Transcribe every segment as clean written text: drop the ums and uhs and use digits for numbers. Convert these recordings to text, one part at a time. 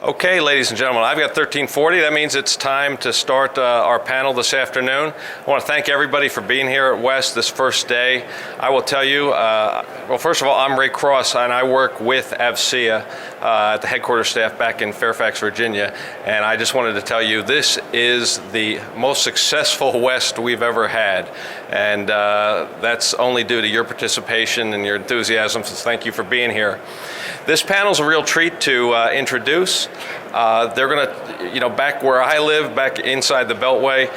Okay, ladies and gentlemen, I've got 1340. That means it's time to start our panel this afternoon. I want to thank everybody for being here at West this first day. I will tell you, well, first of all, I'm Ray Cross, and I work with AVSEA at the headquarters staff back in Fairfax, Virginia. And I just wanted to tell you, this is the most successful West we've ever had. And that's only due to your participation and your enthusiasm, so thank you for being here. This panel's a real treat to introduce. They're going to, back where I live, back inside the Beltway,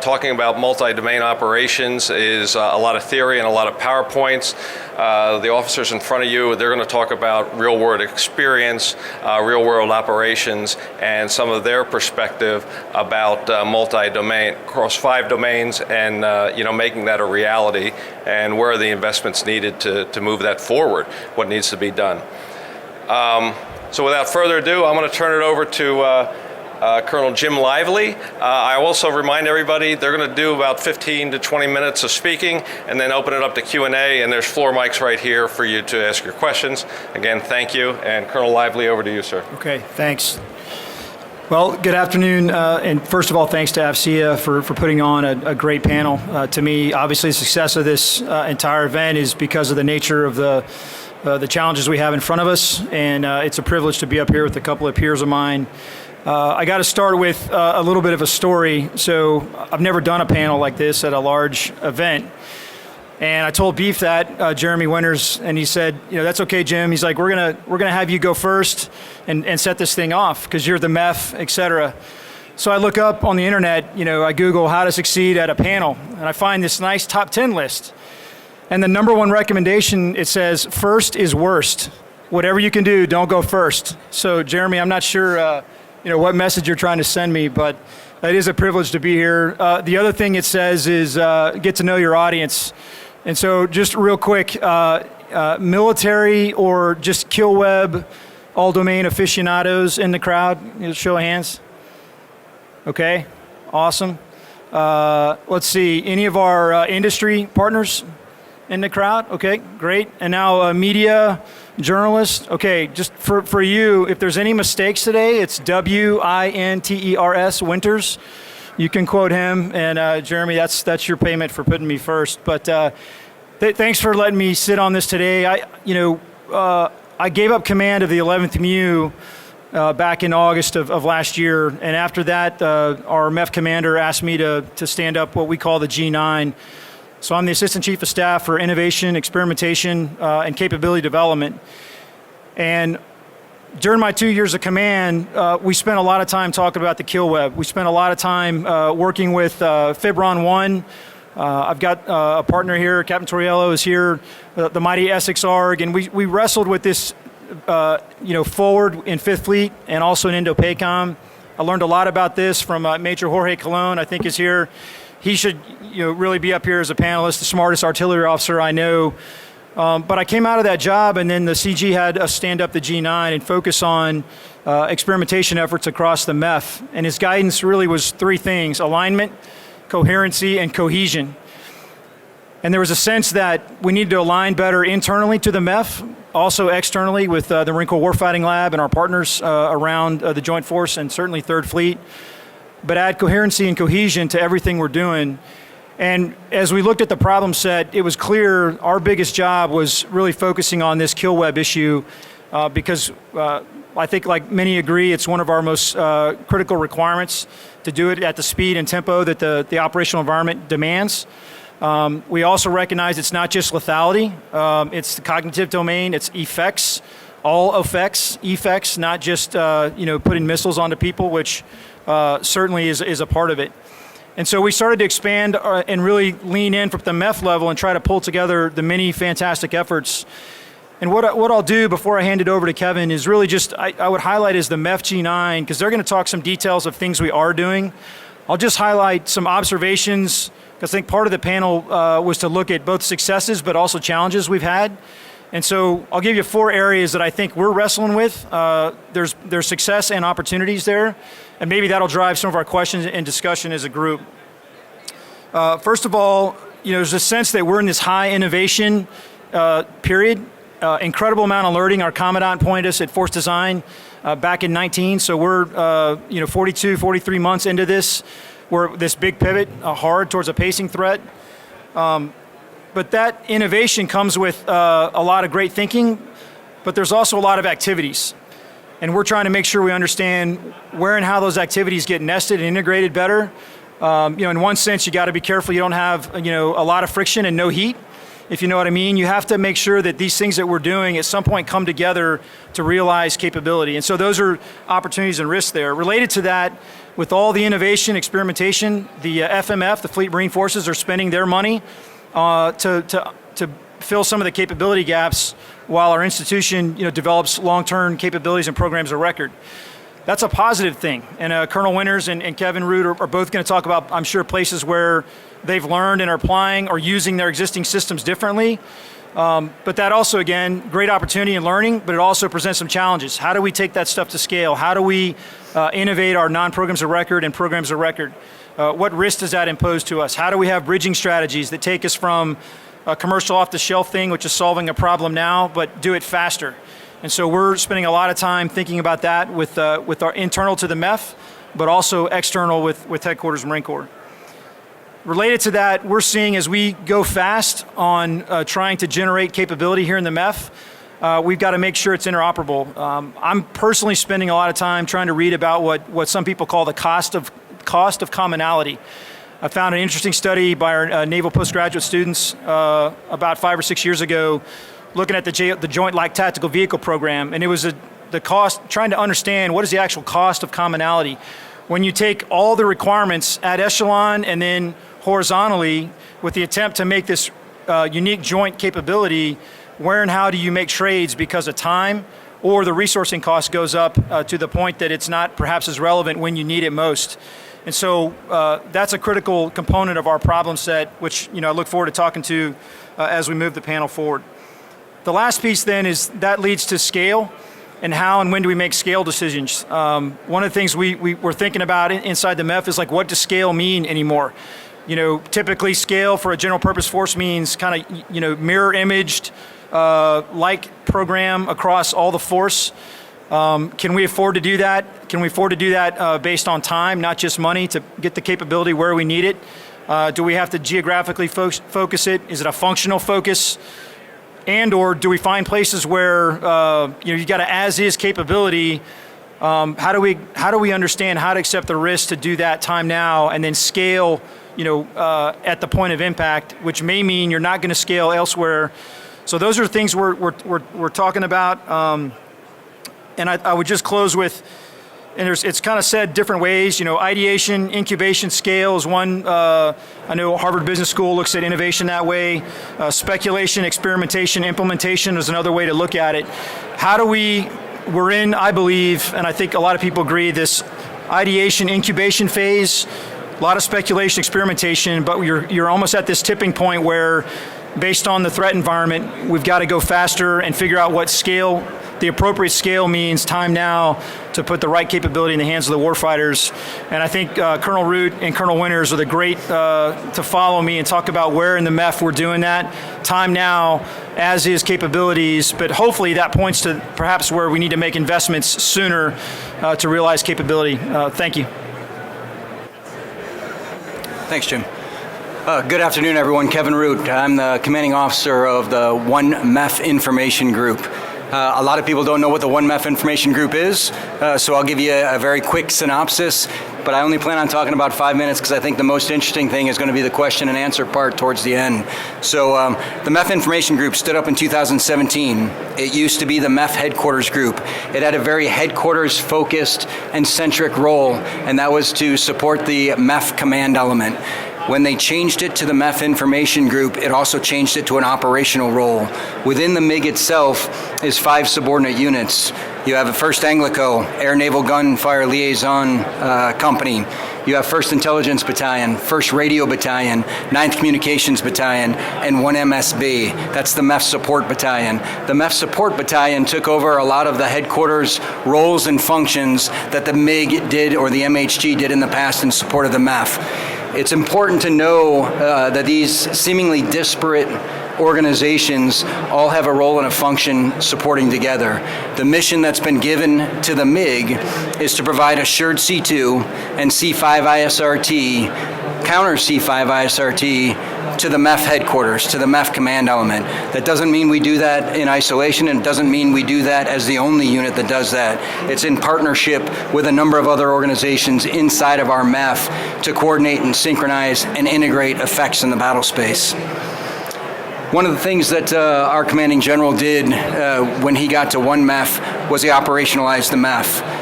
talking about multi-domain operations is a lot of theory and a lot of PowerPoints. The officers in front of you, they're going to talk about real-world experience, real-world operations, and some of their perspective about multi-domain, across 5 domains, and making that a reality, and where are the investments needed to move that forward, what needs to be done. So without further ado, I'm going to turn it over to Colonel Jim Lively. I also remind everybody they're going to do about 15 to 20 minutes of speaking and then open it up to Q&A, and there's floor mics right here for you to ask your questions. Again, thank you, and Colonel Lively, over to you, sir. Okay, thanks. Well, good afternoon, and first of all, thanks to AVSEA for putting on a great panel. To me, obviously, the success of this entire event is because of the nature of the challenges we have in front of us, and it's a privilege to be up here with a couple of peers of mine. I got to start with a little bit of a story. So I've never done a panel like this at a large event, and I told Beef that, Jeremy Winters, and he said, that's okay, Jim. He's like, we're gonna have you go first and set this thing off because you're the MEF, et cetera. So I look up on the internet, I Google how to succeed at a panel, and I find this nice top 10 list. And the number one recommendation, it says, first is worst. Whatever you can do, don't go first. So Jeremy, I'm not sure what message you're trying to send me, but it is a privilege to be here. The other thing it says is get to know your audience. And so just real quick, military or just Killweb, all domain aficionados in the crowd, show of hands. Okay, awesome. Let's see, any of our industry partners in the crowd? Okay, great. And now media, journalists. Okay, just for you, if there's any mistakes today, it's Winters, Winters. You can quote him, and Jeremy, that's your payment for putting me first. But thanks for letting me sit on this today. I gave up command of the 11th MU back in August of last year, and after that, our MEF commander asked me to stand up what we call the G9. So I'm the Assistant Chief of Staff for Innovation, Experimentation, and Capability Development. And during my 2 years of command, we spent a lot of time talking about the Killweb. We spent a lot of time working with Fibron 1. I've got a partner here, Captain Torriello is here, the mighty Essex ARG, and we wrestled with this forward in 5th Fleet and also in Indo-PACOM. I learned a lot about this from Major Jorge Colon, I think is here. He should really be up here as a panelist, the smartest artillery officer I know. But I came out of that job, and then the CG had us stand up the G9 and focus on experimentation efforts across the MEF. And his guidance really was 3 things: alignment, coherency, and cohesion. And there was a sense that we needed to align better internally to the MEF, also externally with the Marine Corps Warfighting Lab and our partners around the Joint Force and certainly 3rd Fleet, but add coherency and cohesion to everything we're doing. And as we looked at the problem set, it was clear our biggest job was really focusing on this Killweb issue because I think, like many agree, it's one of our most critical requirements to do it at the speed and tempo that the operational environment demands. We also recognize it's not just lethality, it's the cognitive domain, it's effects, all effects, not just putting missiles onto people, which certainly is a part of it. And so we started to expand and really lean in from the MEF level and try to pull together the many fantastic efforts. And what I'll do before I hand it over to Kevin is really just, I would highlight is the MEF G9, because they're going to talk some details of things we are doing. I'll just highlight some observations, because I think part of the panel was to look at both successes but also challenges we've had. And so I'll give you 4 areas that I think we're wrestling with. There's success and opportunities there, and maybe that'll drive some of our questions and discussion as a group. First of all, there's a sense that we're in this high innovation period, incredible amount of alerting. Our Commandant pointed us at Force Design back in 19, so we're 42, 43 months into this. We're this big pivot hard towards a pacing threat. But that innovation comes with a lot of great thinking, but there's also a lot of activities. And we're trying to make sure we understand where and how those activities get nested and integrated better. In one sense, you got to be careful you don't have a lot of friction and no heat, if you know what I mean. You have to make sure that these things that we're doing at some point come together to realize capability. And so those are opportunities and risks there. Related to that, with all the innovation, experimentation, the FMF, the Fleet Marine Forces, are spending their money to fill some of the capability gaps while our institution develops long-term capabilities and programs of record. That's a positive thing. And Colonel Winters and Kevin Root are both going to talk about, I'm sure, places where they've learned and are applying or using their existing systems differently. But that also, again, great opportunity in learning, but it also presents some challenges. How do we take that stuff to scale? How do we innovate our non-programs of record and programs of record? What risk does that impose to us? How do we have bridging strategies that take us from a commercial off-the-shelf thing, which is solving a problem now, but do it faster? And so we're spending a lot of time thinking about that with our internal to the MEF, but also external with Headquarters Marine Corps. Related to that, we're seeing as we go fast on trying to generate capability here in the MEF, we've got to make sure it's interoperable. I'm personally spending a lot of time trying to read about what some people call the cost of commonality. I found an interesting study by our Naval postgraduate students about 5 or 6 years ago, looking at the Joint Light Tactical Vehicle program, and it was the cost, trying to understand what is the actual cost of commonality. When you take all the requirements at echelon and then horizontally with the attempt to make this unique joint capability, where and how do you make trades because of time, or the resourcing cost goes up to the point that it's not perhaps as relevant when you need it most. And so that's a critical component of our problem set, which I look forward to talking to as we move the panel forward. The last piece then is that leads to scale, and how and when do we make scale decisions. One of the things we're thinking about inside the MEF is like, what does scale mean anymore? Typically scale for a general purpose force means kind of mirror imaged like program across all the force. Can we afford to do that? Can we afford to do that based on time, not just money, to get the capability where we need it? Do we have to geographically focus it? Is it a functional focus? And or do we find places where you got a as-is capability? How do we understand how to accept the risk to do that time now and then scale at the point of impact, which may mean you're not going to scale elsewhere. So those are things we're talking about. And I would just close with, and it's kind of said different ways, ideation, incubation, scale is one. I know Harvard Business School looks at innovation that way. Speculation, experimentation, implementation is another way to look at it. We're in, I believe, and I think a lot of people agree, this ideation, incubation phase, a lot of speculation, experimentation, but you're almost at this tipping point where, based on the threat environment, we've got to go faster and figure out what scale, the appropriate scale means time now to put the right capability in the hands of the warfighters. And I think Colonel Root and Colonel Winters are the great to follow me and talk about where in the MEF we're doing that. Time now, as is capabilities, but hopefully that points to perhaps where we need to make investments sooner to realize capability. Thank you. Thanks, Jim. Good afternoon, everyone. Kevin Root. I'm the commanding officer of the One MEF Information Group. A lot of people don't know what the One MEF Information Group is, so I'll give you a very quick synopsis, but I only plan on talking about 5 minutes because I think the most interesting thing is going to be the question and answer part towards the end. So the MEF Information Group stood up in 2017. It used to be the MEF Headquarters Group. It had a very headquarters-focused and centric role, and that was to support the MEF command element. When they changed it to the MEF Information Group, it also changed it to an operational role. Within the MIG itself is 5 subordinate units. You have a 1st Anglico, Air Naval Gunfire Liaison Company. You have 1st Intelligence Battalion, 1st Radio Battalion, 9th Communications Battalion, and 1 MSB. That's the MEF Support Battalion. The MEF Support Battalion took over a lot of the headquarters roles and functions that the MIG did or the MHG did in the past in support of the MEF. It's important to know that these seemingly disparate organizations all have a role and a function supporting together. The mission that's been given to the MiG is to provide assured C2 and C5 ISRT, counter C5 ISRT, to the MEF headquarters, to the MEF command element. That doesn't mean we do that in isolation, and it doesn't mean we do that as the only unit that does that. It's in partnership with a number of other organizations inside of our MEF to coordinate and synchronize and integrate effects in the battle space. One of the things that our commanding general did when he got to one MEF was he operationalized the MEF.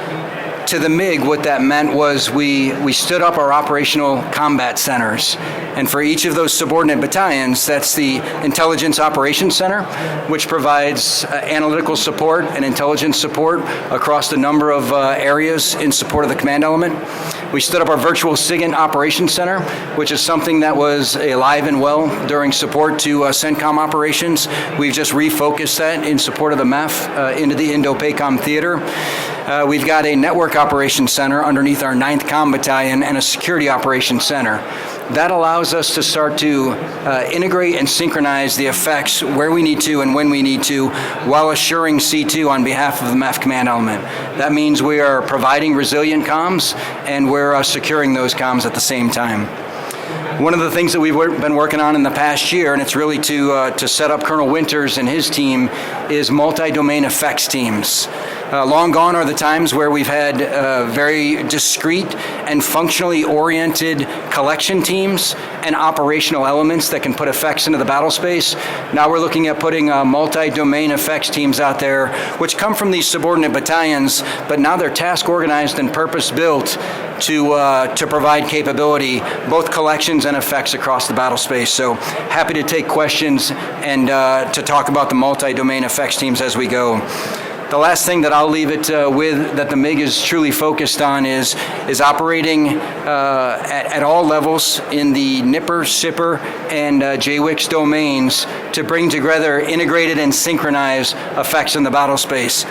To the MiG, what that meant was we stood up our operational combat centers. And for each of those subordinate battalions, that's the Intelligence Operations Center, which provides analytical support and intelligence support across a number of areas in support of the command element. We stood up our virtual SIGINT Operations Center, which is something that was alive and well during support to CENTCOM operations. We've just refocused that in support of the MEF into the Indo-PACOM theater. We've got a Network Operations Center underneath our 9th Com Battalion and a Security Operations Center. That allows us to start to integrate and synchronize the effects where we need to and when we need to, while assuring C2 on behalf of the MEF command element. That means we are providing resilient comms and we're securing those comms at the same time. One of the things that we've been working on in the past year, and it's really to set up Colonel Winters and his team, is multi-domain effects teams. Long gone are the times where we've had very discrete and functionally oriented collection teams and operational elements that can put effects into the battle space. Now we're looking at putting multi-domain effects teams out there, which come from these subordinate battalions, but now they're task organized and purpose-built to provide capability, both collections and effects across the battle space. So happy to take questions and to talk about the multi-domain effects teams as we go. The last thing that I'll leave it with that the MiG is truly focused on is operating at all levels in the NIPR, SIPR, and JWICS domains to bring together integrated and synchronized effects in the battle space.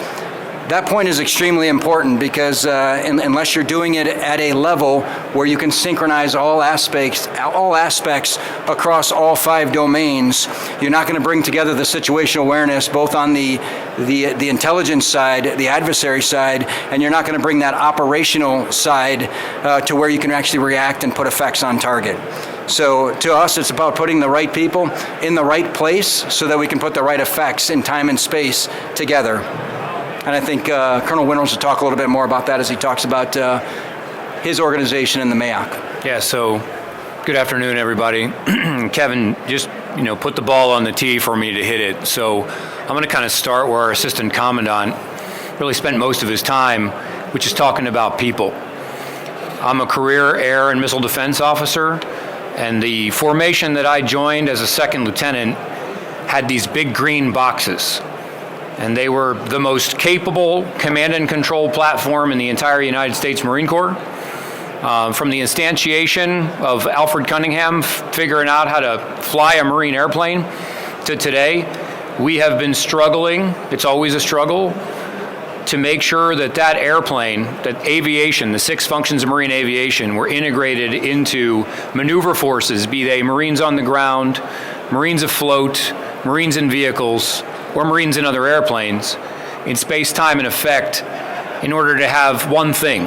That point is extremely important because unless you're doing it at a level where you can synchronize all aspects across all 5 domains, you're not going to bring together the situational awareness both on the intelligence side, the adversary side, and you're not going to bring that operational side to where you can actually react and put effects on target. So to us, it's about putting the right people in the right place so that we can put the right effects in time and space together. And I think Colonel Winters will talk a little bit more about that as he talks about his organization in the MAOC. Yeah, so good afternoon, everybody. Kevin just put the ball on the tee for me to hit it. So I'm going to kind of start where our Assistant Commandant really spent most of his time, which is talking about people. I'm a career air and missile defense officer, and the formation that I joined as a second lieutenant had these big green boxes. And they were the most capable command and control platform in the entire United States Marine Corps. From the instantiation of Alfred Cunningham figuring out how to fly a Marine airplane to today, we have been struggling, it's always a struggle, to make sure that that airplane, that aviation, the 6 functions of Marine aviation were integrated into maneuver forces, be they Marines on the ground, Marines afloat, Marines in vehicles, or Marines in other airplanes, in space, time, and effect, in order to have one thing,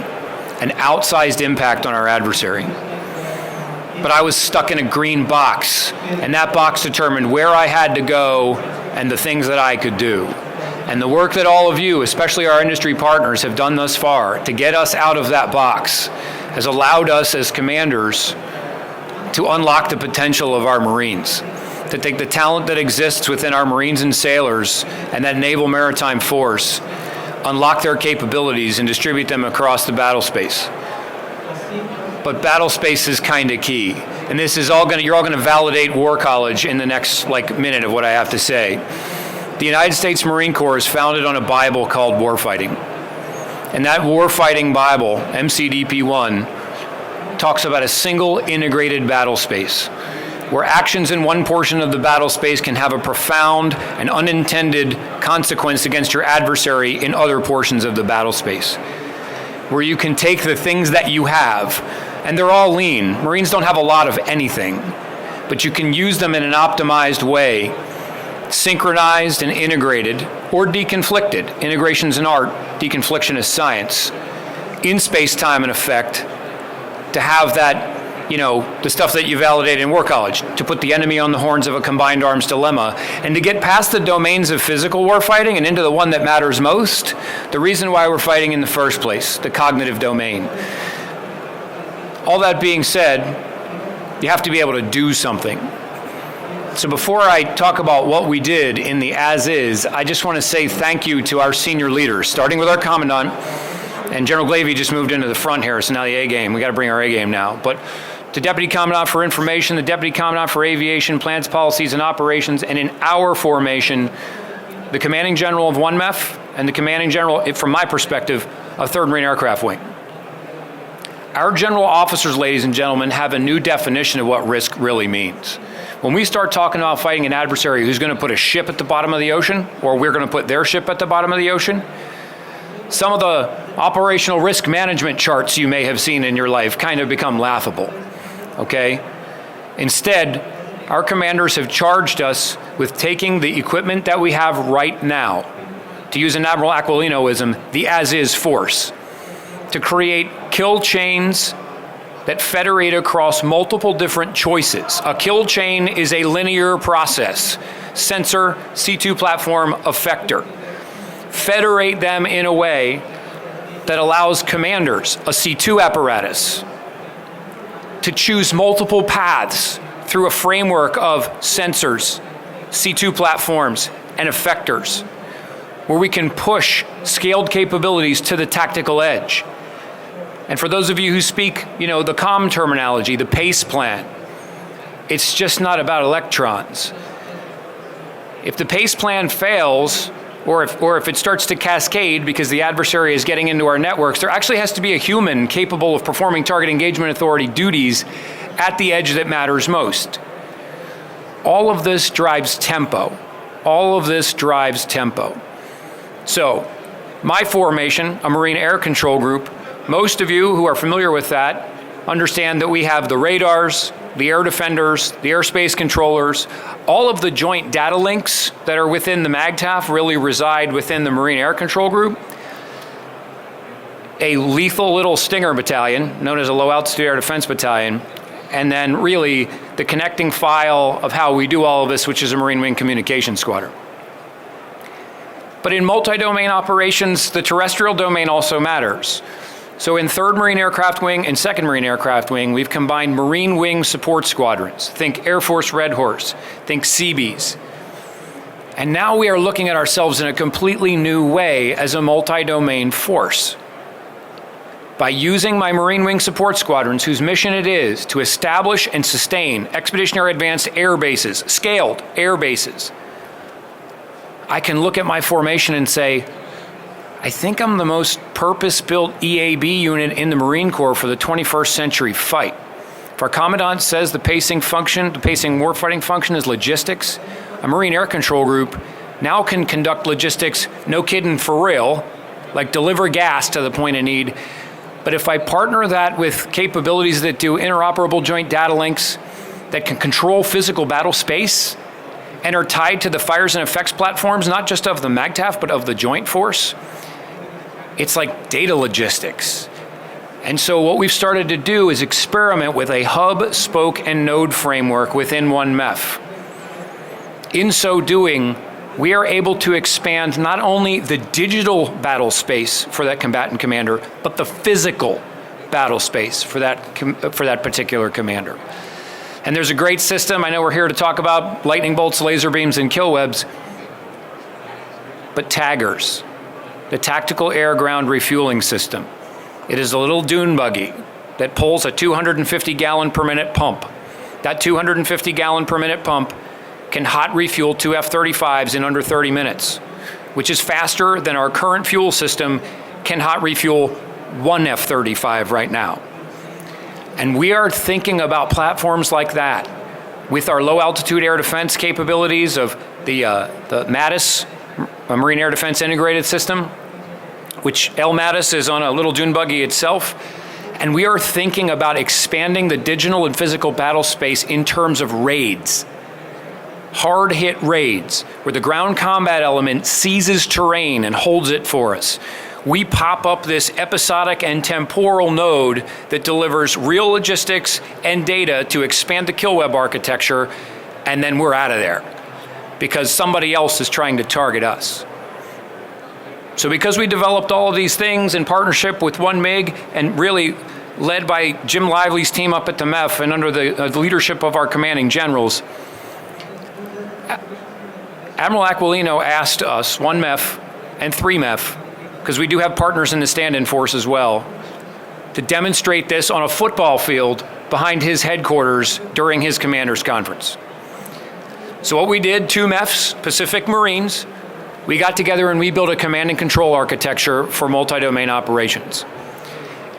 an outsized impact on our adversary. But I was stuck in a green box, and that box determined where I had to go and the things that I could do. And the work that all of you, especially our industry partners, have done thus far to get us out of that box has allowed us as commanders to unlock the potential of our Marines, to take the talent that exists within our Marines and sailors and that Naval Maritime Force, unlock their capabilities and distribute them across the battle space. But battle space is kind of key. And this is you're all gonna validate War College in the next minute of what I have to say. The United States Marine Corps is founded on a Bible called Warfighting. And that Warfighting Bible, MCDP1, talks about a single integrated battle space, where actions in one portion of the battle space can have a profound and unintended consequence against your adversary in other portions of the battle space. Where you can take the things that you have, and they're all lean. Marines don't have a lot of anything, but you can use them in an optimized way synchronized and integrated, or deconflicted. Integration's an art, deconfliction is science, in space-time and effect, to have that, the stuff that you validated in War College, to put the enemy on the horns of a combined arms dilemma, and to get past the domains of physical warfighting and into the one that matters most, the reason why we're fighting in the first place, the cognitive domain. All that being said, you have to be able to do something. So before I talk about what we did in the as-is, I just want to say thank you to our senior leaders, starting with our Commandant, and General Glavy just moved into the front here, so now the A-game. We got to bring our A-game now. But to Deputy Commandant for Information, the Deputy Commandant for Aviation, Plans, Policies, and Operations, and in our formation, the Commanding General of 1MEF and the Commanding General, from my perspective, of 3rd Marine Aircraft Wing. Our general officers, ladies and gentlemen, have a new definition of what risk really means. When we start talking about fighting an adversary who's going to put a ship at the bottom of the ocean, or we're going to put their ship at the bottom of the ocean, some of the operational risk management charts you may have seen in your life kind of become laughable, okay? Instead, our commanders have charged us with taking the equipment that we have right now, to use an Admiral Aquilinoism, the as-is force, to create kill chains that federate across multiple different choices. A kill chain is a linear process. Sensor, C2 platform, effector. Federate them in a way that allows commanders, a C2 apparatus, to choose multiple paths through a framework of sensors, C2 platforms, and effectors, where we can push scaled capabilities to the tactical edge. And for those of you who speak, the comm terminology, the PACE plan, it's just not about electrons. If the PACE plan fails, or if it starts to cascade because the adversary is getting into our networks, there actually has to be a human capable of performing target engagement authority duties at the edge that matters most. All of this drives tempo. All of this drives tempo. So, my formation, a Marine Air Control Group, most of you who are familiar with that understand that we have the radars, the air defenders, the airspace controllers, all of the joint data links that are within the MAGTF really reside within the Marine Air Control Group. A lethal little Stinger battalion, known as a Low Altitude Air Defense Battalion, and then really the connecting file of how we do all of this, which is a Marine Wing Communication Squadron. But in multi-domain operations, the terrestrial domain also matters. So in 3rd Marine Aircraft Wing and 2nd Marine Aircraft Wing, we've combined Marine Wing support squadrons. Think Air Force Red Horse, think Seabees. And now we are looking at ourselves in a completely new way as a multi-domain force. By using my Marine Wing support squadrons, whose mission it is to establish and sustain expeditionary advanced air bases, scaled air bases, I can look at my formation and say, I think I'm the most purpose-built EAB unit in the Marine Corps for the 21st century fight. If our Commandant says the pacing warfighting function is logistics, a Marine Air Control Group now can conduct logistics, no kidding, for real, like deliver gas to the point of need. But if I partner that with capabilities that do interoperable joint data links that can control physical battle space and are tied to the fires and effects platforms, not just of the MAGTF, but of the joint force, it's like data logistics. And so what we've started to do is experiment with a hub, spoke, and node framework within 1MEF. In so doing, we are able to expand not only the digital battle space for that combatant commander, but the physical battle space for that particular commander. And there's a great system. I know we're here to talk about lightning bolts, laser beams, and killwebs, but taggers. The Tactical Air Ground Refueling System. It is a little dune buggy that pulls a 250 gallon per minute pump. That 250 gallon per minute pump can hot refuel 2 F-35s in under 30 minutes, which is faster than our current fuel system can hot refuel 1 F-35 right now. And we are thinking about platforms like that with our low altitude air defense capabilities of the MADIS, Marine Air Defense Integrated System, which LMADIS is on a little dune buggy itself. And we are thinking about expanding the digital and physical battle space in terms of raids. hard-hit raids, where the ground combat element seizes terrain and holds it for us. We pop up this episodic and temporal node that delivers real logistics and data to expand the Killweb architecture, and then we're out of there because somebody else is trying to target us. So because we developed all of these things in partnership with 1MIG and really led by Jim Lively's team up at the MEF and under the leadership of our commanding generals, Admiral Aquilino asked us, 1MEF and 3MEF, because we do have partners in the stand-in force as well, to demonstrate this on a football field behind his headquarters during his commander's conference. So what we did, 2 MEFs, Pacific Marines, we got together and we built a command and control architecture for multi-domain operations.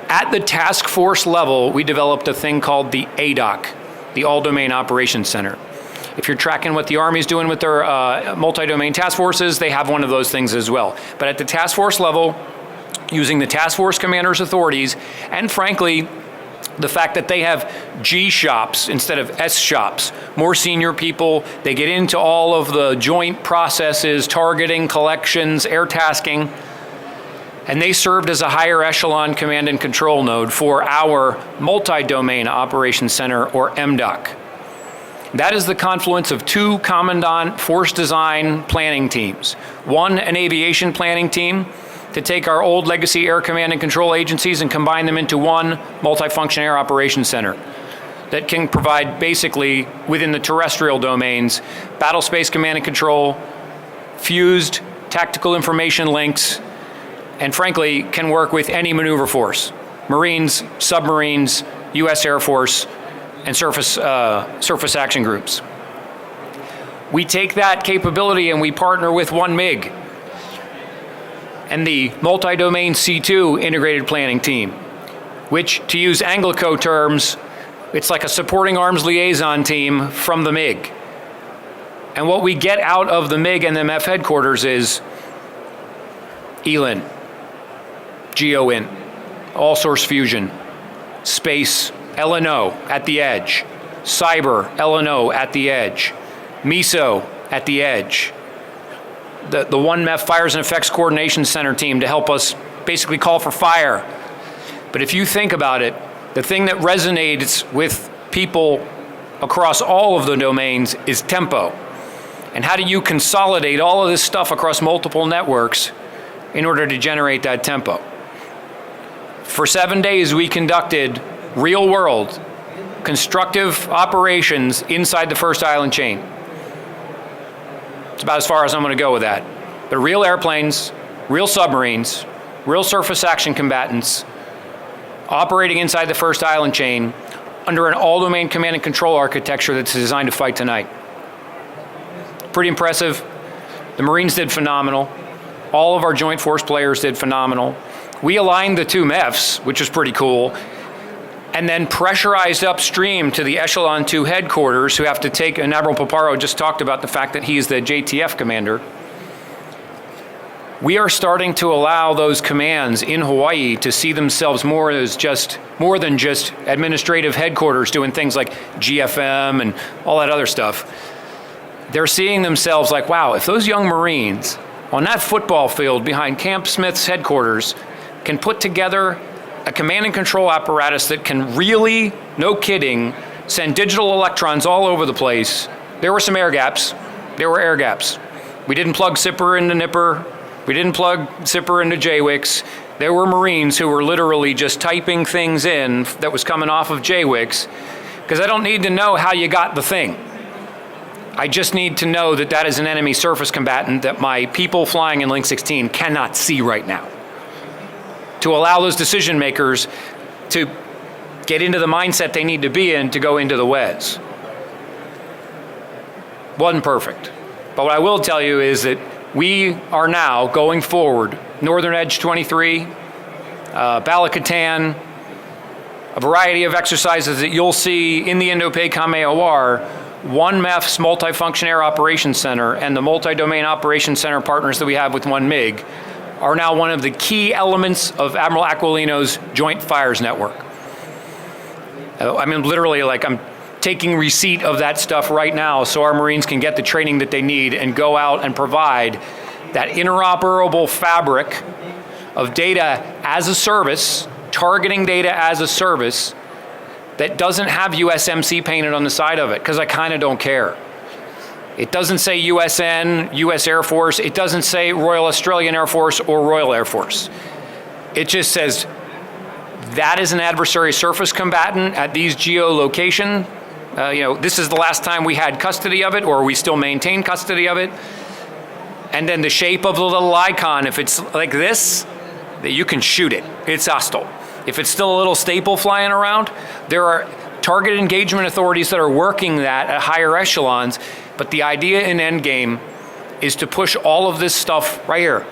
At the task force level, we developed a thing called the ADOC, the All Domain Operations Center. If you're tracking what the Army's doing with their multi-domain task forces, they have one of those things as well. But at the task force level, using the task force commander's authorities, and frankly, the fact that they have G shops instead of S shops, more senior people, they get into all of the joint processes, targeting, collections, air tasking, and they served as a higher echelon command and control node for our multi-domain operations center, or MDOC. That is the confluence of 2 commandant force design planning teams. One, an aviation planning team to take our old legacy air command and control agencies and combine them into one multifunction air operations center that can provide basically within the terrestrial domains, battle space command and control, fused tactical information links, and frankly can work with any maneuver force, Marines, submarines, US Air Force, and surface action groups. We take that capability and we partner with 1MIG and the multi-domain C2 integrated planning team, which, to use Anglico terms, it's like a supporting arms liaison team from the MIG. And what we get out of the MIG and the MEF headquarters is ELIN, GEOIN, all source fusion, space, LNO at the edge, cyber, LNO at the edge, MISO at the edge, the 1MEF Fires and Effects Coordination Center team to help us basically call for fire. But if you think about it, the thing that resonates with people across all of the domains is tempo. And how do you consolidate all of this stuff across multiple networks in order to generate that tempo? For 7 days, we conducted real-world, constructive operations inside the first island chain. It's about as far as I'm going to go with that. But real airplanes, real submarines, real surface action combatants operating inside the first island chain under an all-domain command and control architecture that's designed to fight tonight. Pretty impressive. The Marines did phenomenal. All of our joint force players did phenomenal. We aligned the 2 MEFs, which was pretty cool, and then pressurized upstream to the Echelon 2 headquarters, who have to take, and Admiral Paparo just talked about the fact that he's the JTF commander. We are starting to allow those commands in Hawaii to see themselves more than just administrative headquarters doing things like GFM and all that other stuff. They're seeing themselves like, wow, if those young Marines on that football field behind Camp Smith's headquarters can put together a command and control apparatus that can really, no kidding, send digital electrons all over the place. There were some air gaps. There were air gaps. We didn't plug SIPR into NIPR. We didn't plug SIPR into JWICS. There were Marines who were literally just typing things in that was coming off of JWICS, because I don't need to know how you got the thing. I just need to know that that is an enemy surface combatant that my people flying in Link 16 cannot see right now, to allow those decision makers to get into the mindset they need to be in to go into the WES. Wasn't perfect. But what I will tell you is that we are now going forward, Northern Edge 23, Bala-Katan, a variety of exercises that you'll see in the Indo-PACOM AOR, 1MEF's Multifunction Air Operations Center and the Multi-Domain Operations Center partners that we have with 1MIG are now one of the key elements of Admiral Aquilino's Joint Fires Network. I mean, literally, like, I'm taking receipt of that stuff right now so our Marines can get the training that they need and go out and provide that interoperable fabric of data as a service, targeting data as a service that doesn't have USMC painted on the side of it, because I kind of don't care. It doesn't say USN, US Air Force, it doesn't say Royal Australian Air Force or Royal Air Force. It just says that is an adversary surface combatant at these geolocation. This is the last time we had custody of it, or we still maintain custody of it. And then the shape of the little icon, if it's like this, that you can shoot it. It's hostile. If it's still a little staple flying around, there are target engagement authorities that are working that at higher echelons, but the idea in Endgame is to push all of this stuff right here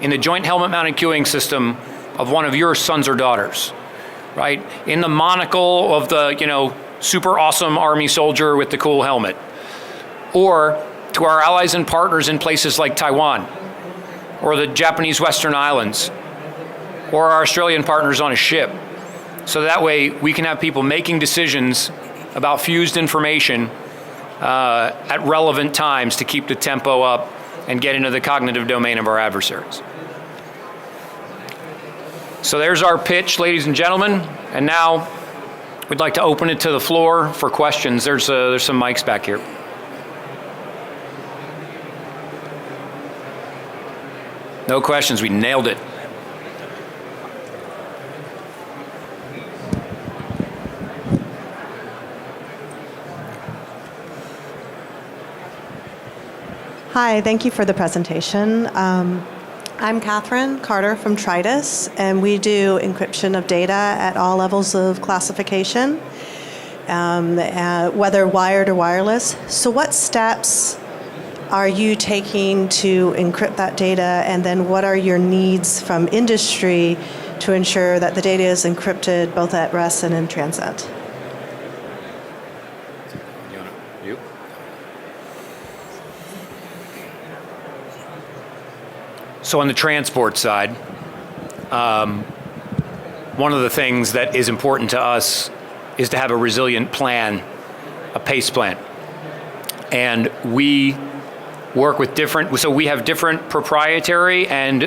in the joint helmet mounted queuing system of one of your sons or daughters, right? In the monocle of the, super awesome Army soldier with the cool helmet. Or to our allies and partners in places like Taiwan, or the Japanese Western Islands, or our Australian partners on a ship. So that way we can have people making decisions about fused information at relevant times to keep the tempo up and get into the cognitive domain of our adversaries. So there's our pitch, ladies and gentlemen. And now we'd like to open it to the floor for questions. There's some mics back here. No questions, we nailed it. Hi, thank you for the presentation. I'm Catherine Carter from Tritus, and we do encryption of data at all levels of classification, whether wired or wireless. So what steps are you taking to encrypt that data, and then what are your needs from industry to ensure that the data is encrypted both at rest and in transit? You? So on the transport side, one of the things that is important to us is to have a resilient plan, a PACE plan. And we work with so we have different proprietary and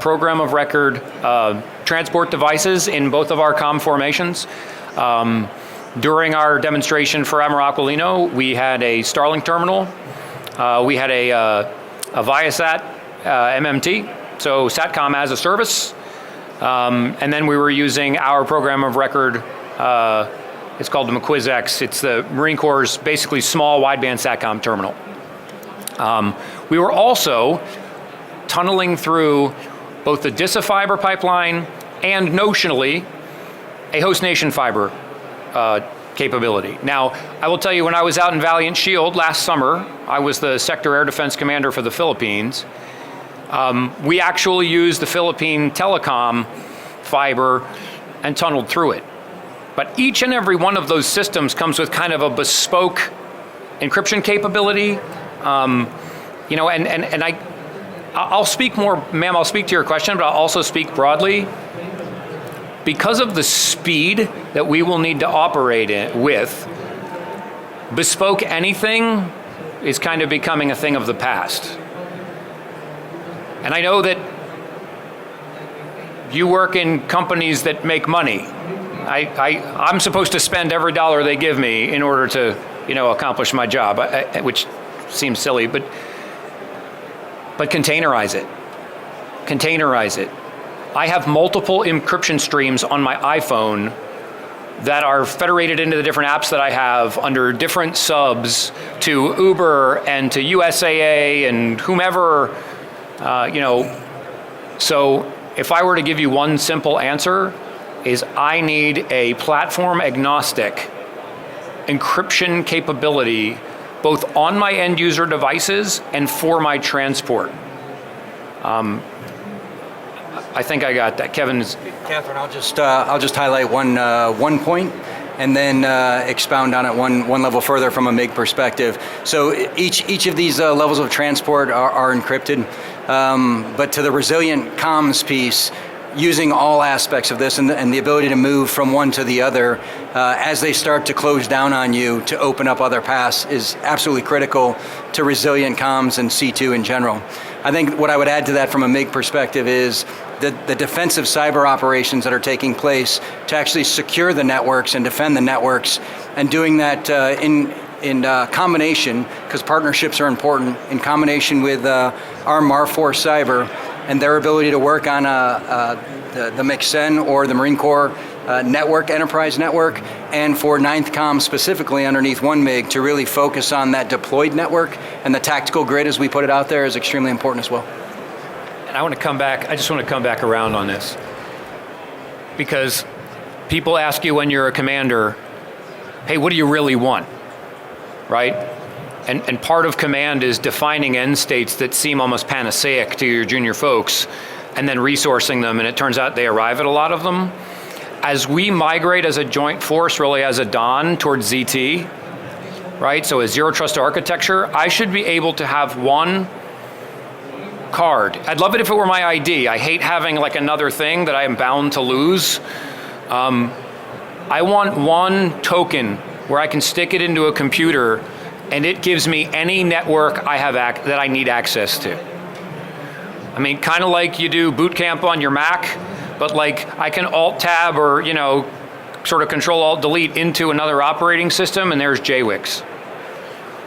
program of record transport devices in both of our comm formations. During our demonstration for Amaraquilino, we had a Starlink terminal, we had a Viasat MMT, so SATCOM as a service, and then we were using our program of record, it's called the McQuiz-X. It's the Marine Corps' basically small wideband SATCOM terminal. We were also tunneling through both the DISA fiber pipeline and notionally a host nation fiber capability. Now, I will tell you, when I was out in Valiant Shield last summer, I was the Sector Air Defense Commander for the Philippines. We actually used the Philippine telecom fiber and tunneled through it. But each and every one of those systems comes with kind of a bespoke encryption capability. I'll speak more, ma'am, I'll speak to your question, but I'll also speak broadly. Because of the speed that we will need to operate with, bespoke anything is kind of becoming a thing of the past. And I know that you work in companies that make money. I'm supposed to spend every dollar they give me in order to, accomplish my job, which seems silly, but containerize it. Containerize it. I have multiple encryption streams on my iPhone that are federated into the different apps that I have under different subs to Uber and to USAA and whomever, So if I were to give you one simple answer, is I need a platform agnostic encryption capability both on my end user devices and for my transport. I think I got that. Kevin's. Catherine, I'll just highlight one point and then expound on it one level further from a MIG perspective. So each of these levels of transport are encrypted, but to the resilient comms piece, using all aspects of this and the ability to move from one to the other as they start to close down on you to open up other paths is absolutely critical to resilient comms and C2 in general. I think what I would add to that from a MiG perspective is the defensive cyber operations that are taking place to actually secure the networks and defend the networks, and doing that in combination, because partnerships are important, in combination with our MAR4 Cyber and their ability to work on the MCSEN or the Marine Corps network, enterprise network, and for 9th Com specifically underneath 1MiG to really focus on that deployed network, and the tactical grid, as we put it out there, is extremely important as well. And I just want to come back around on this, because people ask you when you're a commander, hey, what do you really want, right? And part of command is defining end states that seem almost panaceic to your junior folks, and then resourcing them, and it turns out they arrive at a lot of them. As we migrate as a joint force, really as a DON towards ZT, right? So a zero trust architecture, I should be able to have one card. I'd love it if it were my ID. I hate having like another thing that I am bound to lose. I want one token where I can stick it into a computer and it gives me any network I have that I need access to. I mean, kind of like you do boot camp on your Mac, but like I can Alt-Tab or, sort of Control-Alt-Delete into another operating system, and there's JWICs.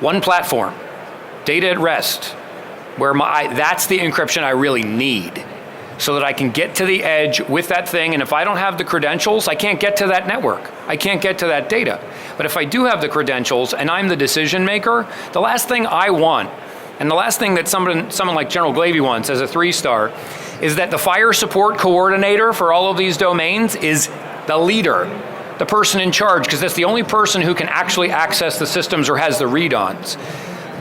One platform, data at rest, where that's the encryption I really need, so that I can get to the edge with that thing, and if I don't have the credentials, I can't get to that network. I can't get to that data. But if I do have the credentials and I'm the decision maker, the last thing I want, and the last thing that someone like General Glavy wants as a 3-star, is that the fire support coordinator for all of these domains is the leader, the person in charge, because that's the only person who can actually access the systems or has the read-ons.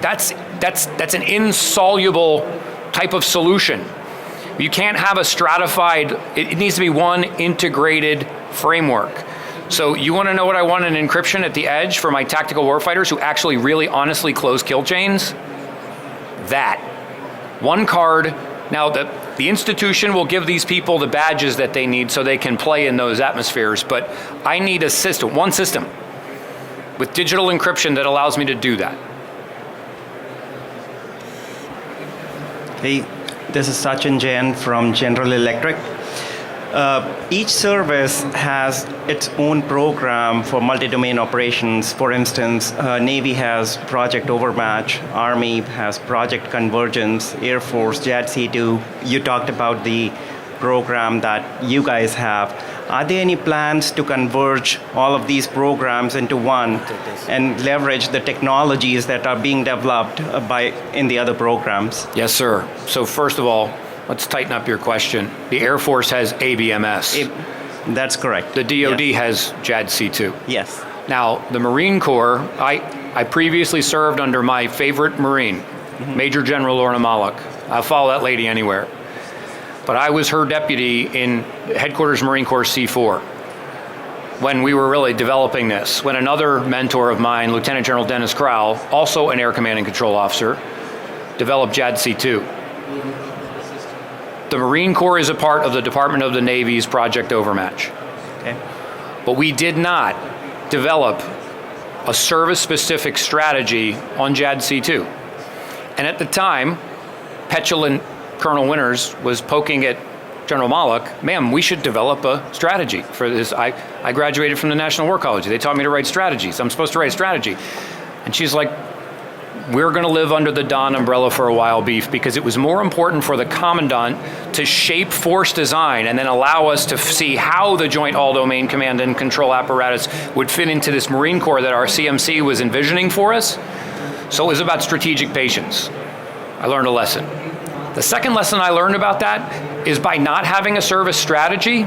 That's an insoluble type of solution. You can't have a stratified, it needs to be one integrated framework. So you want to know what I want in encryption at the edge for my tactical warfighters who actually really honestly close kill chains? That. One card. Now the institution will give these people the badges that they need so they can play in those atmospheres, but I need a system, one system, with digital encryption that allows me to do that. Hey, this is Sachin Jain from General Electric. Each service has its own program for multi-domain operations. For instance, Navy has Project Overmatch, Army has Project Convergence, Air Force, JADC2. You talked about the program that you guys have. Are there any plans to converge all of these programs into one and leverage the technologies that are being developed in the other programs? Yes, sir. So first of all, let's tighten up your question. The Air Force has ABMS. That's correct. The DoD Yes. has JADC2. Yes. Now, the Marine Corps, I previously served under my favorite Marine, Major General Lorna Malloch. I'll follow that lady anywhere. But I was her deputy in Headquarters Marine Corps C4 when we were really developing this, when another mentor of mine, Lieutenant General Dennis Crowell, also an Air Command and Control officer, developed JADC2. The Marine Corps is a part of the Department of the Navy's Project Overmatch. Okay. But we did not develop a service-specific strategy on JADC2. And at the time, petulant Colonel Winters was poking at General Malloch, ma'am, we should develop a strategy for this. I graduated from the National War College. They taught me to write strategies. I'm supposed to write a strategy. And she's like, we're going to live under the Don umbrella for a while, Beef, because it was more important for the commandant to shape force design and then allow us to see how the Joint All-Domain Command and Control apparatus would fit into this Marine Corps that our CMC was envisioning for us. So it was about strategic patience. I learned a lesson. The second lesson I learned about that is by not having a service strategy,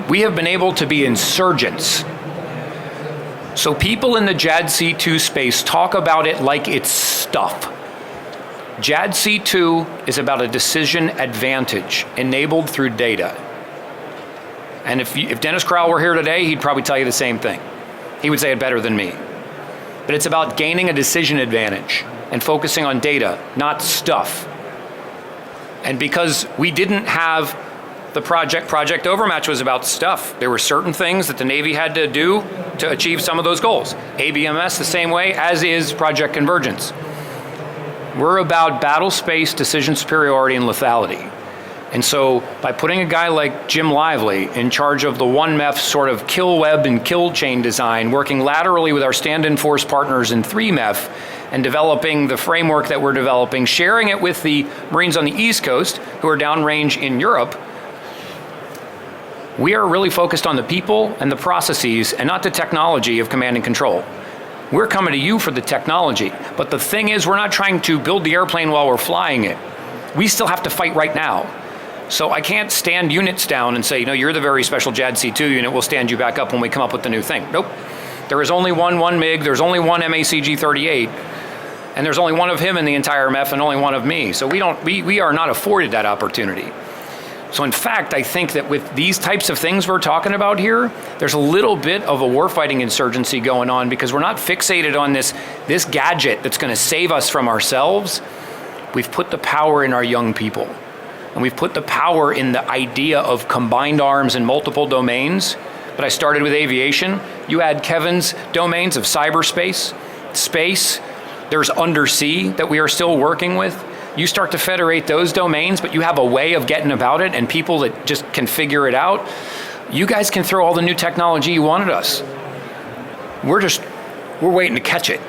we have been able to be insurgents. So people in the JADC2 space talk about it like it's stuff. JADC2 is about a decision advantage enabled through data. And if Dennis Crowell were here today, he'd probably tell you the same thing. He would say it better than me. But it's about gaining a decision advantage and focusing on data, not stuff. And because we didn't have the Project Overmatch was about stuff. There were certain things that the Navy had to do to achieve some of those goals. ABMS the same way, as is Project Convergence. We're about battle space, decision superiority, and lethality. And so by putting a guy like Jim Lively in charge of the 1MEF sort of kill web and kill chain design, working laterally with our stand-in force partners in 3MEF, and developing the framework that we're developing, sharing it with the Marines on the East Coast who are downrange in Europe, we are really focused on the people and the processes and not the technology of command and control. We're coming to you for the technology, but the thing is, we're not trying to build the airplane while we're flying it. We still have to fight right now. So I can't stand units down and say, no, you're the very special JADC2 unit, we'll stand you back up when we come up with the new thing. Nope. There is only one MiG, there's only one MACG-38, and there's only one of him in the entire MEF and only one of me. So we are not afforded that opportunity. So in fact, I think that with these types of things we're talking about here, there's a little bit of a warfighting insurgency going on because we're not fixated on this gadget that's going to save us from ourselves. We've put the power in our young people. And we've put the power in the idea of combined arms in multiple domains. But I started with aviation. You add Kevin's domains of cyberspace, space, there's undersea that we are still working with. You start to federate those domains, but you have a way of getting about it and people that just can figure it out. You guys can throw all the new technology you wanted us. We're waiting to catch it.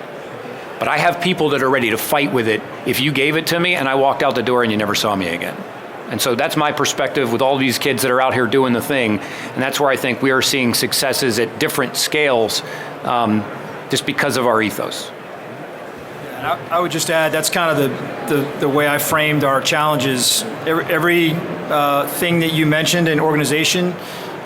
But I have people that are ready to fight with it if you gave it to me and I walked out the door and you never saw me again. And so that's my perspective with all these kids that are out here doing the thing. And that's where I think we are seeing successes at different scales just because of our ethos. And I would just add, that's kind of the way I framed our challenges. Every thing that you mentioned in organization,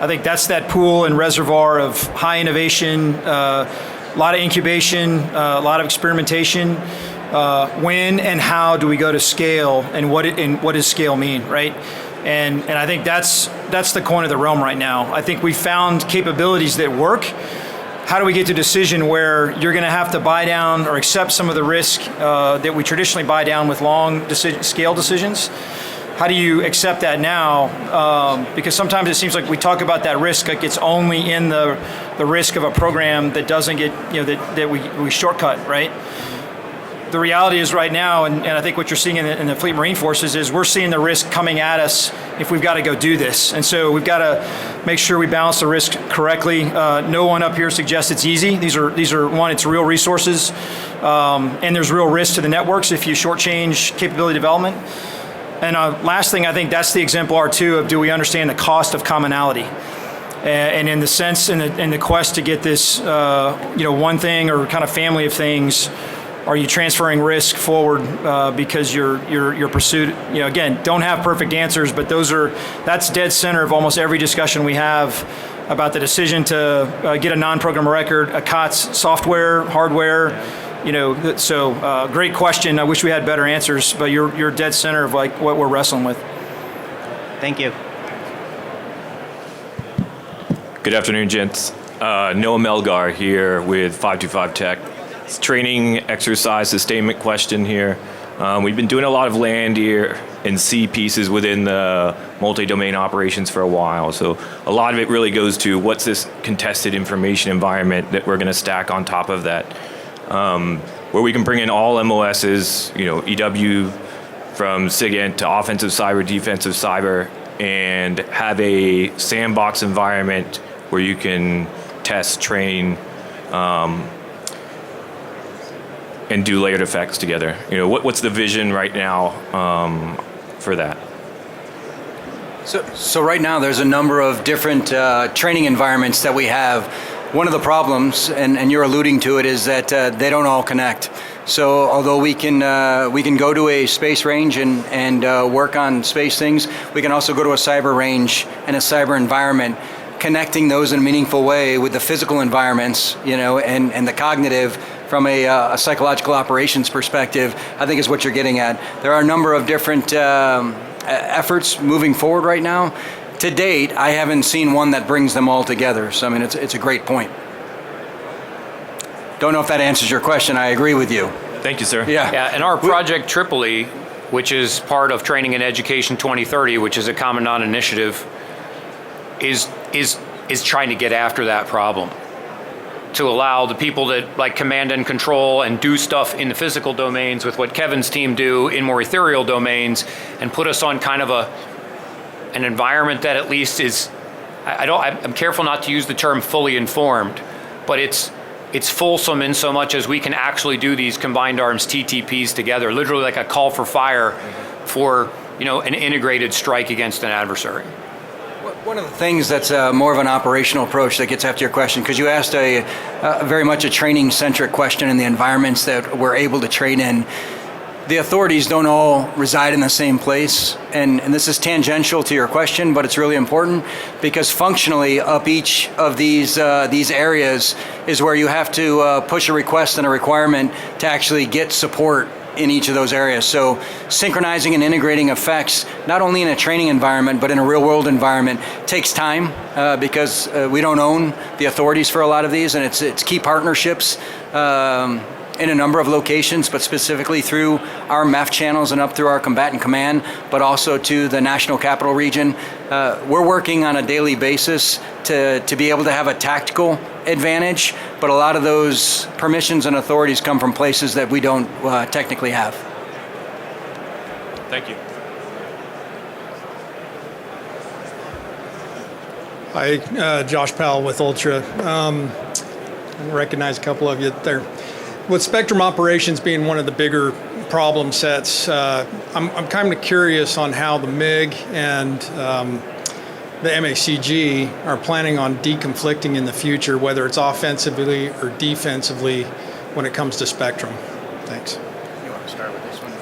I think that's that pool and reservoir of high innovation, a lot of incubation, a lot of experimentation. When and how do we go to scale, and what does scale mean, right? And I think that's the coin of the realm right now. I think we found capabilities that work. How do we get to a decision where you're going to have to buy down or accept some of the risk that we traditionally buy down with long scale decisions? How do you accept that now? Because sometimes it seems like we talk about that risk like it's only in the risk of a program that doesn't get, that we shortcut, right? The reality is right now, and I think what you're seeing in the Fleet Marine Forces is we're seeing the risk coming at us if we've got to go do this. And so we've got to make sure we balance the risk correctly. No one up here suggests it's easy. These are one, it's real resources, and there's real risk to the networks if you shortchange capability development. And last thing, I think that's the exemplar too of do we understand the cost of commonality? And in the sense, in the quest to get this, one thing or kind of family of things. Are you transferring risk forward because your pursuit? Again, don't have perfect answers, but that's dead center of almost every discussion we have about the decision to get a non-program record, a COTS software, hardware. So great question. I wish we had better answers, but you're dead center of like what we're wrestling with. Thank you. Good afternoon, gents. Noah Melgar here with 525 Tech. It's training exercise sustainment question here. We've been doing a lot of land, air, and sea pieces within the multi-domain operations for a while. So a lot of it really goes to what's this contested information environment that we're going to stack on top of that, where we can bring in all MOSs, EW from SIGINT to offensive cyber, defensive cyber, and have a sandbox environment where you can test, train, and do layered effects together. What's the vision right now for that? So right now there's a number of different training environments that we have. One of the problems, and you're alluding to it, is that they don't all connect. So although we can go to a space range and work on space things, we can also go to a cyber range and a cyber environment, connecting those in a meaningful way with the physical environments, and the cognitive from a psychological operations perspective, I think is what you're getting at. There are a number of different efforts moving forward right now. To date, I haven't seen one that brings them all together. So it's a great point. Don't know if that answers your question. I agree with you. Thank you, sir. Yeah. Yeah, and our Project Tripoli, which is part of Training and Education 2030, which is a Commandant initiative, is trying to get after that problem, to allow the people that like command and control and do stuff in the physical domains with what Kevin's team do in more ethereal domains, and put us on kind of an environment that at least is, I'm careful not to use the term fully informed, but it's fulsome in so much as we can actually do these combined arms TTPs together, literally like a call for fire for, an integrated strike against an adversary. One of the things that's more of an operational approach that gets after your question, because you asked a very much a training-centric question in the environments that we're able to train in. The authorities don't all reside in the same place, and this is tangential to your question, but it's really important because functionally up each of these areas is where you have to push a request and a requirement to actually get support in each of those areas. So synchronizing and integrating effects, not only in a training environment, but in a real world environment, takes time because we don't own the authorities for a lot of these, and it's key partnerships in a number of locations, but specifically through our MEF channels and up through our combatant command, but also to the National Capital Region. We're working on a daily basis to be able to have a tactical advantage, but a lot of those permissions and authorities come from places that we don't technically have. Thank you. Hi, Josh Powell with Ultra. I recognize a couple of you there. With spectrum operations being one of the bigger problem sets, I'm kind of curious on how the MiG and the MACG are planning on deconflicting in the future, whether it's offensively or defensively when it comes to spectrum. Thanks. You want to start with this one?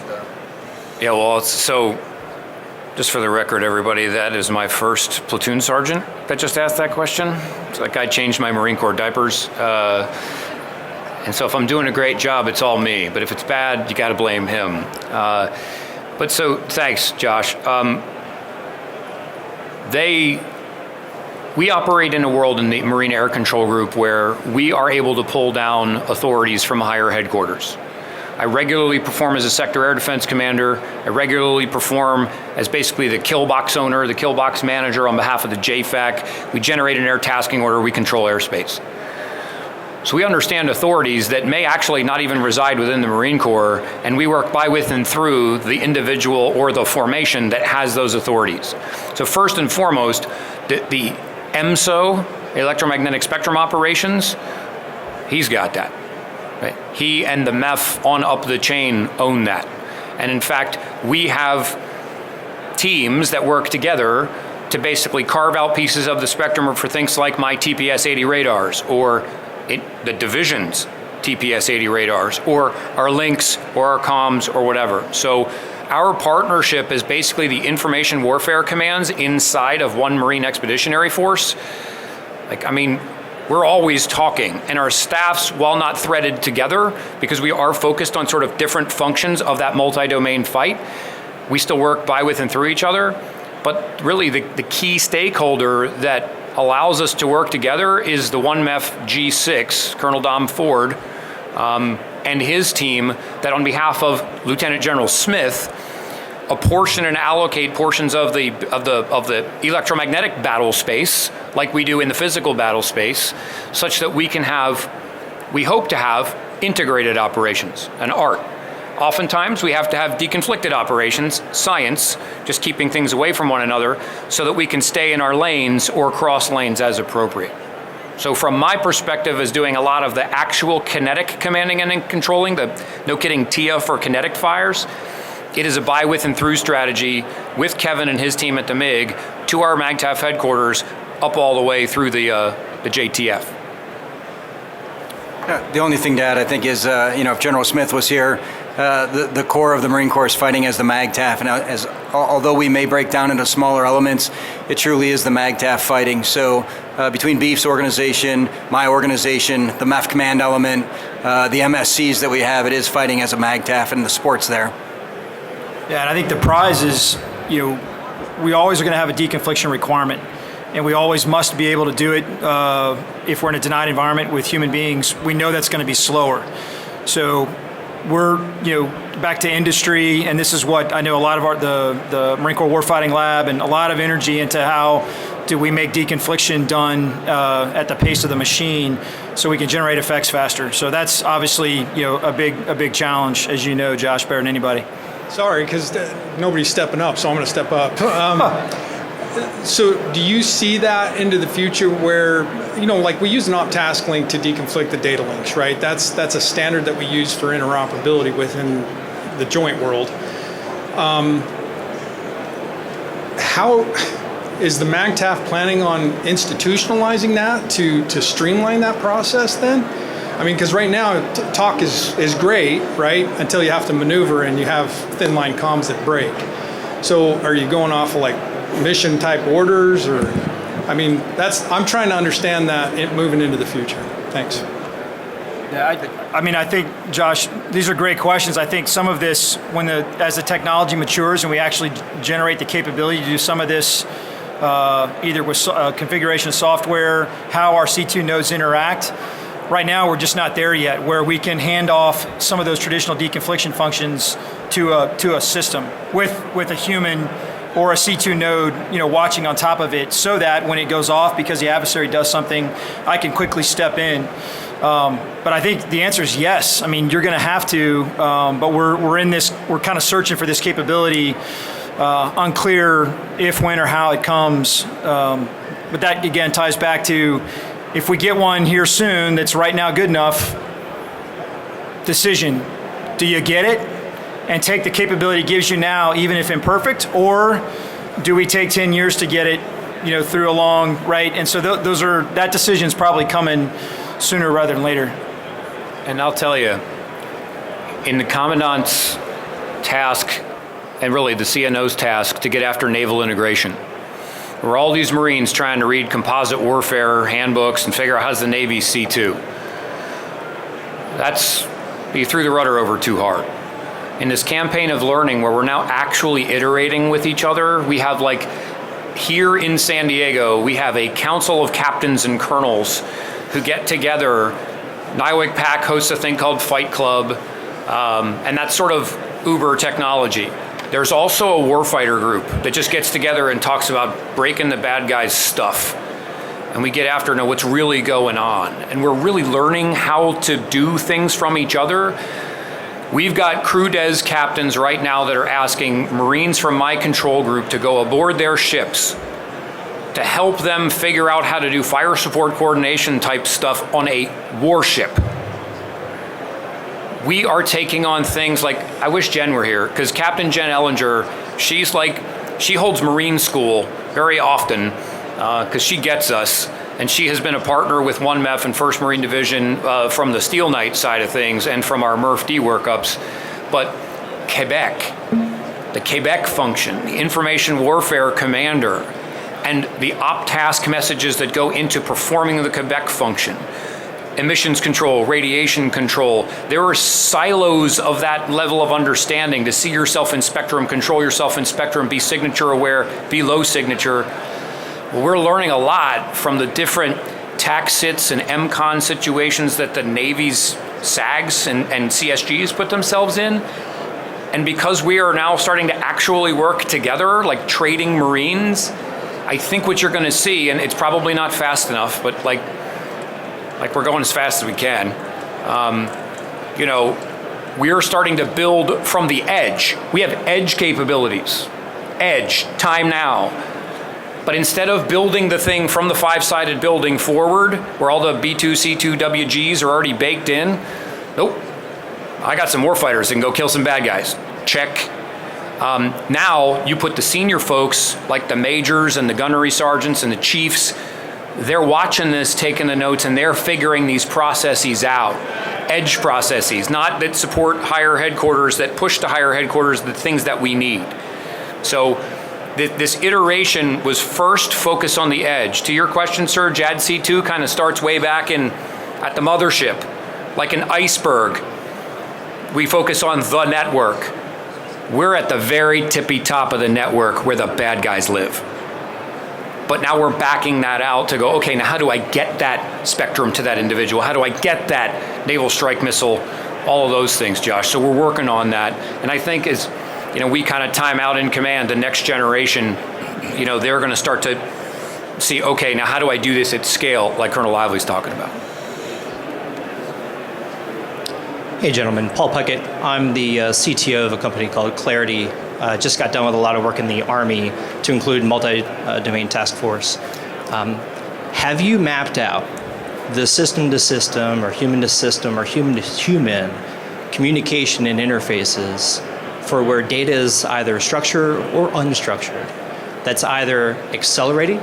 Yeah, well, so just for the record, everybody, that is my first platoon sergeant that just asked that question. So that guy changed my Marine Corps diapers. And so if I'm doing a great job, it's all me. But if it's bad, you got to blame him. But so thanks, Josh. We operate in a world in the Marine Air Control Group where we are able to pull down authorities from higher headquarters. I regularly perform as a sector air defense commander. I regularly perform as basically the kill box owner, the kill box manager on behalf of the JFAC. We generate an air tasking order. We control airspace. So we understand authorities that may actually not even reside within the Marine Corps, and we work by, with, and through the individual or the formation that has those authorities. So first and foremost, the EMSO, electromagnetic spectrum operations, he's got that. Right? He and the MEF on up the chain own that. And in fact, we have teams that work together to basically carve out pieces of the spectrum for things like my TPS-80 radars, or the division's TPS-80 radars, or our links, or our comms, or whatever. So our partnership is basically the information warfare commands inside of one Marine Expeditionary Force. We're always talking, and our staffs, while not threaded together, because we are focused on sort of different functions of that multi-domain fight, we still work by, with, and through each other. But really the key stakeholder that allows us to work together is the 1MEF G6, Colonel Dom Ford, and his team that on behalf of Lieutenant General Smith apportion and allocate portions of the electromagnetic battle space, like we do in the physical battle space, such that we hope to have integrated operations, an art. Oftentimes we have to have deconflicted operations, science, just keeping things away from one another so that we can stay in our lanes or cross lanes as appropriate. So from my perspective as doing a lot of the actual kinetic commanding and controlling, the no kidding TIA for kinetic fires, it is a by, with, and through strategy with Kevin and his team at the MiG to our MAGTF headquarters up all the way through the JTF. The only thing to add, I think, is if General Smith was here, the core of the Marine Corps is fighting as the MAGTF, and although we may break down into smaller elements, it truly is the MAGTF fighting. So between Beef's organization, my organization, the MEF command element, the MSCs that we have, it is fighting as a MAGTF, and the sport's there. Yeah, and I think the prize is, we always are going to have a deconfliction requirement, and we always must be able to do it if we're in a denied environment with human beings. We know that's going to be slower. So we're, back to industry, and this is what I know a lot of the Marine Corps Warfighting Lab and a lot of energy into how do we make deconfliction done at the pace of the machine so we can generate effects faster. So that's obviously, a big challenge, as you know, Josh, better than anybody. Sorry, because nobody's stepping up, so I'm going to step up. So do you see that into the future where, like we use an op task link to deconflict the data links, right? That's a standard that we use for interoperability within the joint world. How is the MAGTF planning on institutionalizing that to streamline that process then? I mean, because right now talk is great, right? Until you have to maneuver and you have thin line comms that break. So are you going off of like mission type orders, or, I mean, I'm trying to understand that moving into the future. Thanks. Yeah, I think, Josh, these are great questions. I think some of this, as the technology matures and we actually generate the capability to do some of this, either with configuration software, how our C2 nodes interact. Right now, we're just not there yet, where we can hand off some of those traditional deconfliction functions to a system with a human or a C2 node, watching on top of it, so that when it goes off because the adversary does something, I can quickly step in. But I think the answer is yes. I mean, you're going to have to, but we're kind of searching for this capability. Unclear if, when, or how it comes. But that again ties back to, if we get one here soon that's right now good enough, decision, do you get it and take the capability it gives you now, even if imperfect, or do we take 10 years to get it, through a long, right? And so that decision's probably coming sooner rather than later. And I'll tell you, in the Commandant's task, and really the CNO's task, to get after naval integration, where all these Marines trying to read composite warfare handbooks and figure out how's the Navy C2. You threw the rudder over too hard. In this campaign of learning where we're now actually iterating with each other, we have here in San Diego, we have a council of captains and colonels who get together. NIWC PAC hosts a thing called Fight Club, and that's sort of uber technology. There's also a warfighter group that just gets together and talks about breaking the bad guys' stuff. And we get after what's really going on. And we're really learning how to do things from each other. We've got crew des captains right now that are asking Marines from my control group to go aboard their ships to help them figure out how to do fire support coordination type stuff on a warship. We are taking on things like, I wish Jen were here, because Captain Jen Ellinger, she holds Marine School very often, because she gets us, and she has been a partner with 1MEF and 1st Marine Division from the Steel Knight side of things and from our MRF-D workups. But Quebec, the Quebec function, the Information Warfare Commander, and the op task messages that go into performing the Quebec function, emissions control, radiation control. There are silos of that level of understanding to see yourself in spectrum, control yourself in spectrum, be signature aware, be low signature. Well, we're learning a lot from the different TAC-SITs and MCON situations that the Navy's SAGs and CSGs put themselves in. And because we are now starting to actually work together, like trading Marines, I think what you're going to see, and it's probably not fast enough, but like we're going as fast as we can. We're starting to build from the edge. We have edge capabilities. Edge, time now. But instead of building the thing from the 5-sided building forward, where all the B2, C2, WGs are already baked in, nope. I got some warfighters that can go kill some bad guys. Check. Now you put the senior folks, like the majors and the gunnery sergeants and the chiefs, they're watching this, taking the notes, and they're figuring these processes out. Edge processes, not that support higher headquarters, that push to higher headquarters the things that we need. So this iteration was first focused on the edge. To your question, sir, JADC2 kind of starts way back at the mothership, like an iceberg. We focus on the network. We're at the very tippy top of the network where the bad guys live. But now we're backing that out to go, okay, now how do I get that spectrum to that individual? How do I get that naval strike missile all of those things, Josh. So we're working on that. And I think as, we kind of time out in command, the next generation, they're going to start to see, okay, now how do I do this at scale, like Colonel Lively's talking about? Hey, gentlemen. Paul Puckett. I'm the CTO of a company called Clarity. Just got done with a lot of work in the Army to include multi-domain task force. Have you mapped out the system-to-system or human-to-system or human-to-human communication and interfaces for where data is either structured or unstructured? That's either accelerating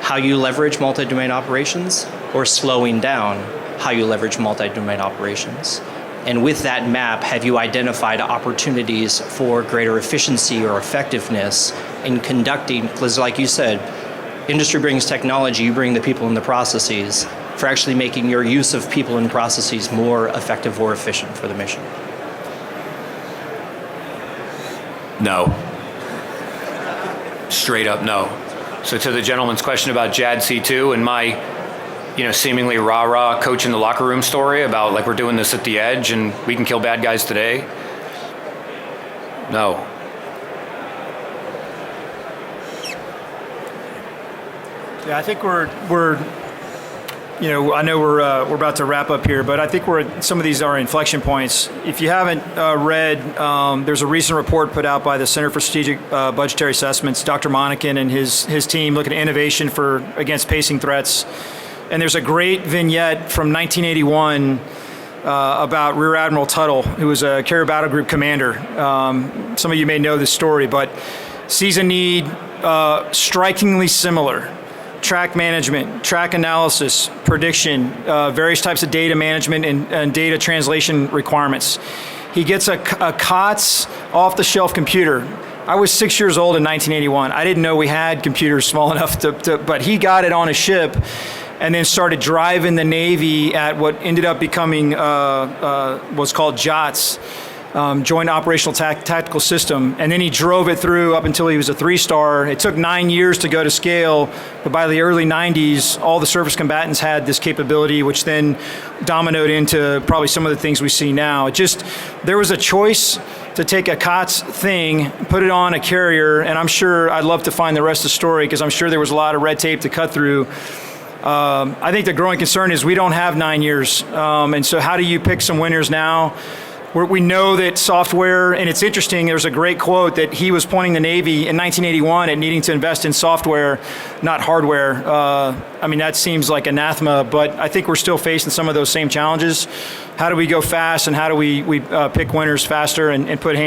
how you leverage multi-domain operations or slowing down how you leverage multi-domain operations. And with that map, have you identified opportunities for greater efficiency or effectiveness in conducting, because like you said, industry brings technology, you bring the people and the processes, for actually making your use of people and processes more effective or efficient for the mission? No. Straight up no. So to the gentleman's question about JADC2 and my seemingly rah-rah coach in the locker room story about like we're doing this at the edge and we can kill bad guys today. No. Yeah, I think we're I know we're about to wrap up here, but I think some of these are inflection points. If you haven't read, there's a recent report put out by the Center for Strategic Budgetary Assessments, Dr. Monacan and his team looking at innovation against pacing threats. And there's a great vignette from 1981 about Rear Admiral Tuttle, who was a carrier battle group commander. Some of you may know this story, but sees a need strikingly similar. Track management, track analysis, prediction, various types of data management and data translation requirements. He gets a COTS off-the-shelf computer. I was 6 years old in 1981. I didn't know we had computers small enough but he got it on a ship and then started driving the Navy at what ended up becoming what's called JOTS, Joint Operational Tactical System. And then he drove it through up until he was a 3-star. It took 9 years to go to scale, but by the early 90s, all the surface combatants had this capability, which then dominoed into probably some of the things we see now. There was a choice to take a COTS thing, put it on a carrier, and I'm sure I'd love to find the rest of the story because I'm sure there was a lot of red tape to cut through. I think the growing concern is we don't have 9 years. And so how do you pick some winners now? We know that software, and it's interesting, there's a great quote that he was pointing the Navy in 1981 at needing to invest in software, not hardware. That seems like anathema, but I think we're still facing some of those same challenges. How do we go fast, and how do we pick winners faster and put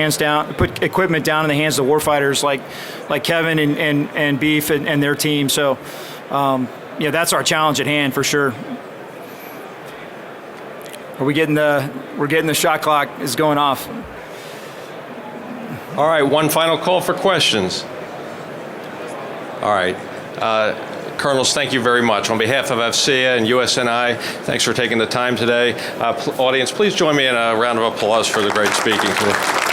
equipment down in the hands of warfighters like Kevin and Beef and their team? So, that's our challenge at hand for sure. We're getting the shot clock is going off. All right, one final call for questions. All right. Colonels, thank you very much. On behalf of AFCEA and USNI, thanks for taking the time today. Audience, please join me in a round of applause for the great speaking today.